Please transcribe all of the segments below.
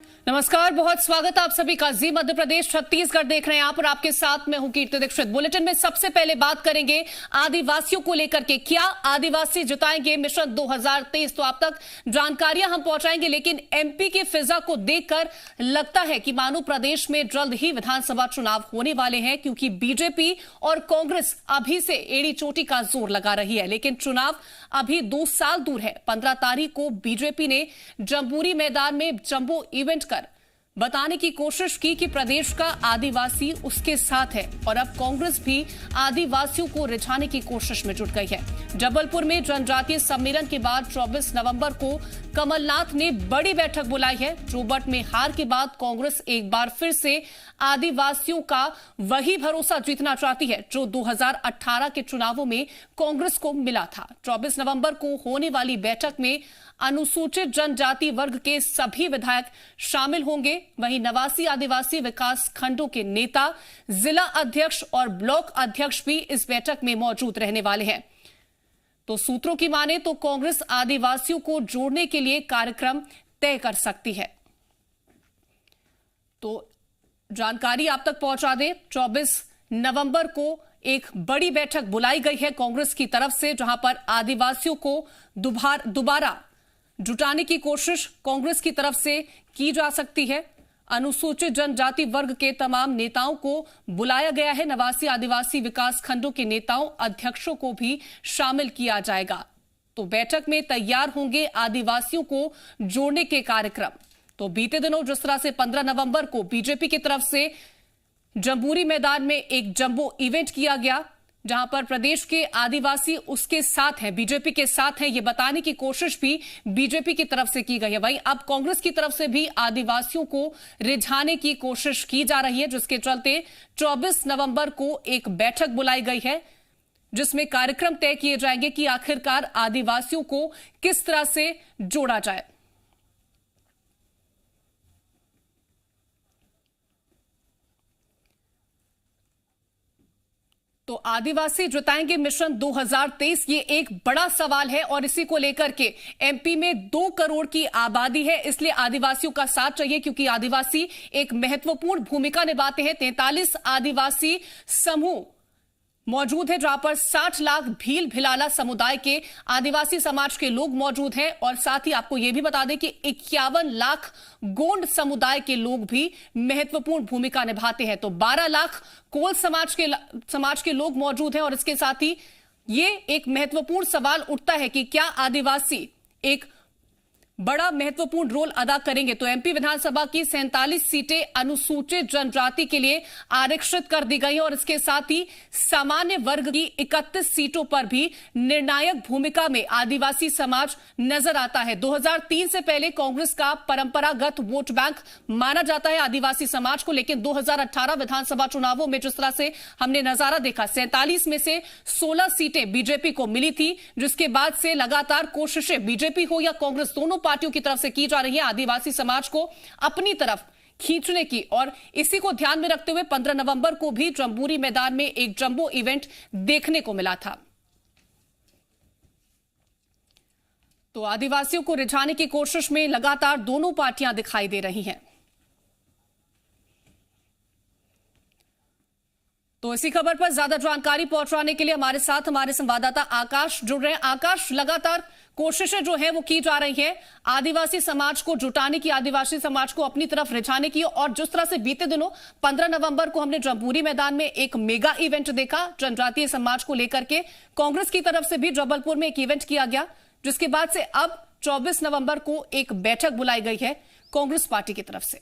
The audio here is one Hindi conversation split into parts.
नमस्कार, बहुत स्वागत है आप सभी का। जी मध्य प्रदेश छत्तीसगढ़ देख रहे हैं आप और आपके साथ मैं हूं कीर्ति दीक्षित। बुलेटिन में सबसे पहले बात करेंगे आदिवासियों को लेकर के। क्या आदिवासी जिताएंगे मिशन 2023? तो आप तक जानकारियां हम पहुंचाएंगे, लेकिन एमपी की फिजा को देखकर लगता है कि मानो प्रदेश में जल्द ही विधानसभा चुनाव होने वाले हैं, क्योंकि बीजेपी और कांग्रेस अभी से एड़ी चोटी का जोर लगा रही है। लेकिन चुनाव अभी 2 साल दूर है। 15 तारीख को बीजेपी ने जम्बूरी मैदान में जंबो इवेंट कर बताने की कोशिश की कि प्रदेश का आदिवासी उसके साथ है, और अब कांग्रेस भी आदिवासियों को रिझाने की कोशिश में जुट गई है। जबलपुर में जनजातीय सम्मेलन के बाद 24 नवंबर को कमलनाथ ने बड़ी बैठक बुलाई है। चौबट में हार के बाद कांग्रेस एक बार फिर से आदिवासियों का वही भरोसा जीतना चाहती है जो 2018 के चुनावों में कांग्रेस को मिला था। 24 नवंबर को होने वाली बैठक में अनुसूचित जनजाति वर्ग के सभी विधायक शामिल होंगे। वहीं 89 आदिवासी विकास खंडों के नेता, जिला अध्यक्ष और ब्लॉक अध्यक्ष भी इस बैठक में मौजूद रहने वाले हैं। तो सूत्रों की माने तो कांग्रेस आदिवासियों को जोड़ने के लिए कार्यक्रम तय कर सकती है। तो जानकारी आप तक पहुंचा दें, 24 नवंबर को एक बड़ी बैठक बुलाई गई है कांग्रेस की तरफ से, जहां पर आदिवासियों को दोबारा जुटाने की कोशिश कांग्रेस की तरफ से की जा सकती है। अनुसूचित जनजाति वर्ग के तमाम नेताओं को बुलाया गया है। 89 आदिवासी विकास खंडों के नेताओं, अध्यक्षों को भी शामिल किया जाएगा। तो बैठक में तैयार होंगे आदिवासियों को जोड़ने के कार्यक्रम। तो बीते दिनों जिस तरह से 15 नवंबर को बीजेपी की तरफ से जम्बूरी मैदान में एक जंबो इवेंट किया गया, जहां पर प्रदेश के आदिवासी उसके साथ हैं, बीजेपी के साथ हैं, ये बताने की कोशिश भी बीजेपी की तरफ से की गई है। वहीं अब कांग्रेस की तरफ से भी आदिवासियों को रिझाने की कोशिश की जा रही है, जिसके चलते 24 नवंबर को एक बैठक बुलाई गई है, जिसमें कार्यक्रम तय किए जाएंगे कि आखिरकार आदिवासियों को किस तरह से जोड़ा जाए। तो आदिवासी जिताएंगे मिशन 2023, ये एक बड़ा सवाल है, और इसी को लेकर के एमपी में 2 करोड़ की आबादी है, इसलिए आदिवासियों का साथ चाहिए, क्योंकि आदिवासी एक महत्वपूर्ण भूमिका निभाते हैं। 43 आदिवासी समूह मौजूद है, जहां पर 60 लाख भील भिलाला समुदाय के आदिवासी समाज के लोग मौजूद हैं, और साथ ही आपको यह भी बता दें कि 51 लाख गोंड समुदाय के लोग भी महत्वपूर्ण भूमिका निभाते हैं। तो 12 लाख कोल समाज के लोग मौजूद हैं, और इसके साथ ही ये एक महत्वपूर्ण सवाल उठता है कि क्या आदिवासी एक बड़ा महत्वपूर्ण रोल अदा करेंगे। तो एमपी विधानसभा की 47 सीटें अनुसूचित जनजाति के लिए आरक्षित कर दी गई, और इसके साथ ही सामान्य वर्ग की 31 सीटों पर भी निर्णायक भूमिका में आदिवासी समाज नजर आता है। 2003 से पहले कांग्रेस का परंपरागत वोट बैंक माना जाता है आदिवासी समाज को, लेकिन 2018 विधानसभा चुनावों में जिस तरह से हमने नजारा देखा, 47 में से 16 सीटें बीजेपी को मिली थी, जिसके बाद से लगातार कोशिशें बीजेपी हो या कांग्रेस, दोनों पार्टियों की तरफ से की जा रही है आदिवासी समाज को अपनी तरफ खींचने की। और इसी को ध्यान में रखते हुए 15 नवंबर को भी जम्बूरी मैदान में एक जंबो इवेंट देखने को मिला था। तो आदिवासियों को रिझाने की कोशिश में लगातार दोनों पार्टियां दिखाई दे रही हैं। तो इसी खबर पर ज्यादा जानकारी पहुंचाने के लिए हमारे साथ हमारे संवाददाता आकाश जुड़ रहे हैं। आकाश, लगातार कोशिशें जो है वो की जा रही हैं आदिवासी समाज को जुटाने की, आदिवासी समाज को अपनी तरफ रिझाने की, और जिस तरह से बीते दिनों 15 नवंबर को हमने जम्बूरी मैदान में एक मेगा इवेंट देखा जनजातीय समाज को लेकर के, कांग्रेस की तरफ से भी जबलपुर में एक इवेंट किया गया, जिसके बाद से अब 24 नवंबर को एक बैठक बुलाई गई है कांग्रेस पार्टी की तरफ से।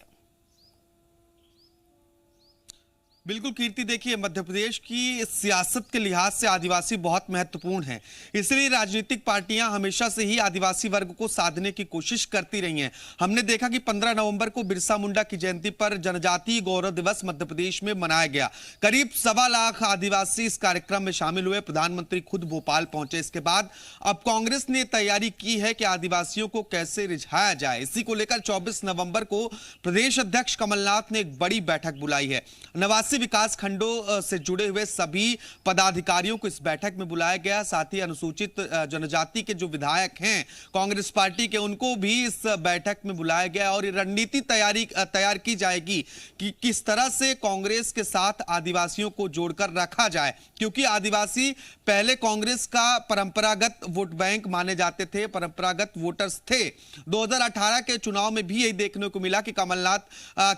बिल्कुल कीर्ति, देखिए मध्य प्रदेश की सियासत के लिहाज से आदिवासी बहुत महत्वपूर्ण है, इसलिए राजनीतिक पार्टियां हमेशा से ही आदिवासी वर्ग को साधने की कोशिश करती रही हैं। हमने देखा कि 15 नवंबर को बिरसा मुंडा की जयंती पर जनजातीय गौरव दिवस मध्य प्रदेश में मनाया गया। करीब 1.25 लाख आदिवासी इस कार्यक्रम में शामिल हुए। प्रधानमंत्री खुद भोपाल पहुंचे। इसके बाद अब कांग्रेस ने तैयारी की है कि आदिवासियों को कैसे रिझाया जाए। इसी को लेकर 24 नवंबर को प्रदेश अध्यक्ष कमलनाथ ने एक बड़ी बैठक बुलाई है। 89 आदिवासी विकास खंडों से जुड़े हुए सभी पदाधिकारियों को इस बैठक में बुलाया गया। साथ ही अनुसूचित जनजाति के जो विधायक हैं कांग्रेस पार्टी के, उनको भी इस बैठक में बुलाया गया और ये रणनीति तैयार की जाएगी कि किस तरह से कांग्रेस के साथ आदिवासियों को जोड़कर रखा जाए, क्योंकि आदिवासी पहले कांग्रेस का परंपरागत वोट बैंक माने जाते थे, परंपरागत वोटर्स थे। 2018 के चुनाव में भी यही देखने को मिला कि कमलनाथ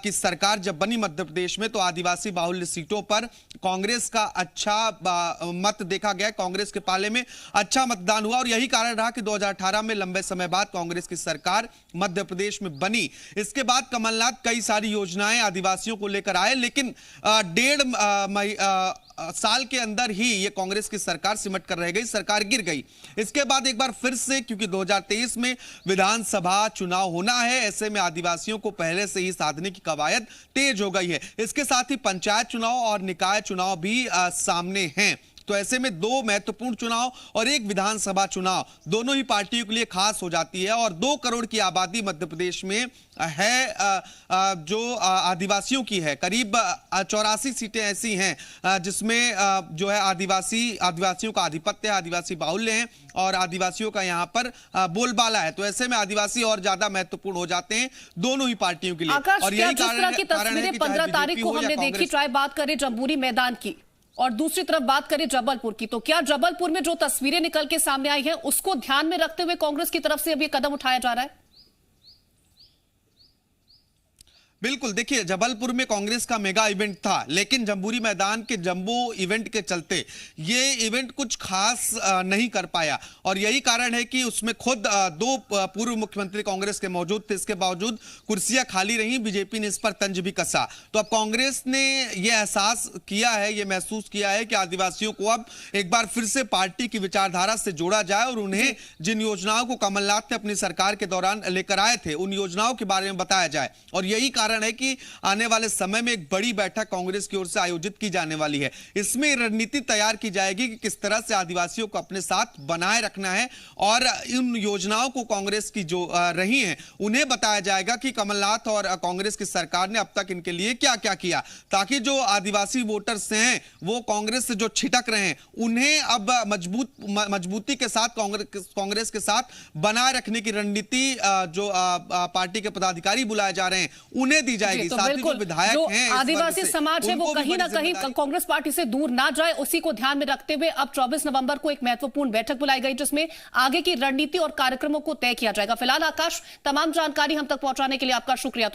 की सरकार जब बनी मध्य प्रदेश में तो आदिवासी बाहुल्य सीटों पर कांग्रेस का अच्छा मत देखा गया, कांग्रेस के पाले में अच्छा मतदान हुआ और यही कारण रहा कि 2018 में लंबे समय बाद कांग्रेस की सरकार मध्य प्रदेश में बनी। इसके बाद कमलनाथ कई सारी योजनाएं आदिवासियों को लेकर आए, लेकिन 1.5 साल के अंदर ही ये कांग्रेस की सरकार सिमट कर रह गई, सरकार गिर गई। इसके बाद एक बार फिर से, क्योंकि 2023 में विधानसभा चुनाव होना है, ऐसे में आदिवासियों को पहले से ही साधने की कवायद तेज हो गई है। इसके साथ ही पंचायत चुनाव और निकाय चुनाव भी सामने हैं। तो ऐसे में 2 महत्वपूर्ण चुनाव और एक विधानसभा चुनाव दोनों ही पार्टियों के लिए खास हो जाती है। और 2 करोड़ की आबादी मध्य प्रदेश में है जो आदिवासियों की है। करीब 84 सीटें ऐसी हैं जिसमें जो है आदिवासियों का आधिपत्य है, आदिवासी बाहुल्य हैं और आदिवासियों का यहाँ पर बोलबाला है। तो ऐसे में आदिवासी और ज्यादा महत्वपूर्ण हो जाते हैं दोनों ही पार्टियों के लिए। और यही कारण की तस्वीरें 15 तारीख को हमने देखी, चाहे बात करें जम्बूरी मैदान की और दूसरी तरफ बात करें जबलपुर की, तो क्या जबलपुर में जो तस्वीरें निकल के सामने आई हैं उसको ध्यान में रखते हुए कांग्रेस की तरफ से अब ये कदम उठाया जा रहा है? बिल्कुल, देखिए जबलपुर में कांग्रेस का मेगा इवेंट था, लेकिन जम्बूरी मैदान के जंबो इवेंट के चलते ये इवेंट कुछ खास नहीं कर पाया और यही कारण है कि उसमें खुद 2 पूर्व मुख्यमंत्री कांग्रेस के मौजूद थे। इसके बावजूद कुर्सियां खाली रहीं, बीजेपी ने इस पर तंज भी कसा। तो अब कांग्रेस ने यह एहसास किया है, यह महसूस किया है कि आदिवासियों को अब एक बार फिर से पार्टी की विचारधारा से जोड़ा जाए और उन्हें जिन योजनाओं को कमलनाथ ने अपनी सरकार के दौरान लेकर आए थे उन योजनाओं के बारे में बताया जाए। और यही कारण है कि आने वाले समय में एक बड़ी बैठक कांग्रेस की ओर से आयोजित की जाने वाली है। इसमें रणनीति तैयार की जाएगी कि किस तरह से आदिवासियों को अपने साथ बनाए रखना है और इन योजनाओं को कांग्रेस की जो रही हैं उन्हें बताया जाएगा कि कमलनाथ और कांग्रेस की सरकार ने अब तक इनके लिए क्या क्या किया, ताकि जो आदिवासी वोटर्स हैं वो कांग्रेस से जो छिटक रहे हैं उन्हें अब मजबूती के साथ कांग्रेस के साथ बनाए रखने की रणनीति जो पार्टी के पदाधिकारी बुलाए जा रहे हैं उन्हें दी जाएगी। तो साथ ही जो विधायक जो आदिवासी समाज है वो कहीं ना कहीं कांग्रेस पार्टी से दूर ना जाए, उसी को ध्यान में रखते हुए अब 24 नवंबर को एक महत्वपूर्ण बैठक बुलाई गई जिसमें आगे की रणनीति और कार्यक्रमों को तय किया जाएगा। फिलहाल आकाश, तमाम जानकारी हम तक पहुंचाने के लिए आपका शुक्रिया।